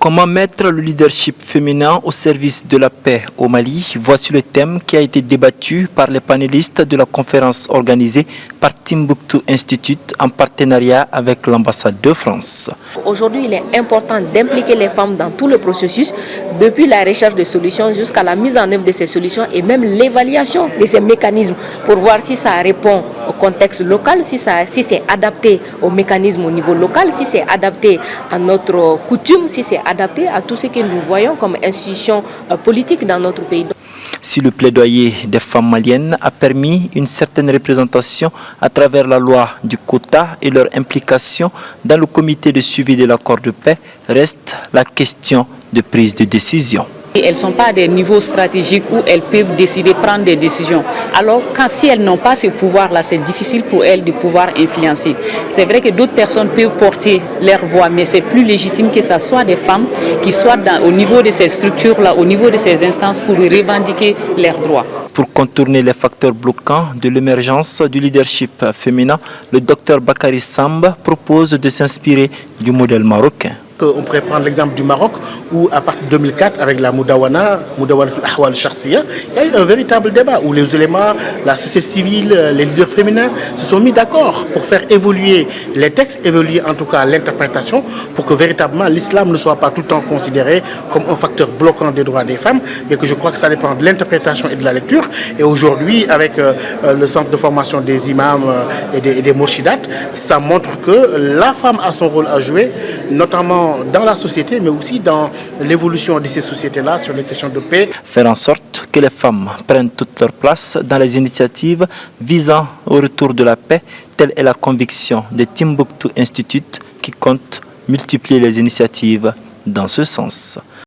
Comment mettre le leadership féminin au service de la paix au Mali? Voici le thème qui a été débattu par les panélistes de la conférence organisée par Timbuktu Institute en partenariat avec l'ambassade de France. Aujourd'hui, il est important d'impliquer les femmes dans tout le processus, depuis la recherche de solutions jusqu'à la mise en œuvre de ces solutions et même l'évaluation de ces mécanismes pour voir si ça répond au contexte local, si c'est adapté aux mécanismes au niveau local, si c'est adapté à notre coutume, si c'est adapté à tout ce que nous voyons comme institution politique dans notre pays. Si le plaidoyer des femmes maliennes a permis une certaine représentation à travers la loi du quota et leur implication dans le comité de suivi de l'accord de paix, reste la question de prise de décision. Elles ne sont pas à des niveaux stratégiques où elles peuvent décider, prendre des décisions. Alors, si elles n'ont pas ce pouvoir-là, c'est difficile pour elles de pouvoir influencer. C'est vrai que d'autres personnes peuvent porter leur voix, mais c'est plus légitime que ce soit des femmes qui soient au niveau de ces structures-là, au niveau de ces instances pour revendiquer leurs droits. Pour contourner les facteurs bloquants de l'émergence du leadership féminin, le docteur Bakary Samba propose de s'inspirer du modèle marocain. On pourrait prendre l'exemple du Maroc où à partir de 2004 avec la Moudawana al-Ahwal al-Charsiya, il y a eu un véritable débat où les éléments, la société civile, les leaders féminins se sont mis d'accord pour faire évoluer les textes, évoluer en tout cas l'interprétation pour que véritablement l'islam ne soit pas tout le temps considéré comme un facteur bloquant des droits des femmes, mais que je crois que ça dépend de l'interprétation et de la lecture. Et aujourd'hui avec le centre de formation des imams et des morshidat, ça montre que la femme a son rôle à jouer, notamment dans la société, mais aussi dans l'évolution de ces sociétés-là sur les questions de paix. Faire en sorte que les femmes prennent toute leur place dans les initiatives visant au retour de la paix, telle est la conviction de Timbuktu Institute qui compte multiplier les initiatives dans ce sens.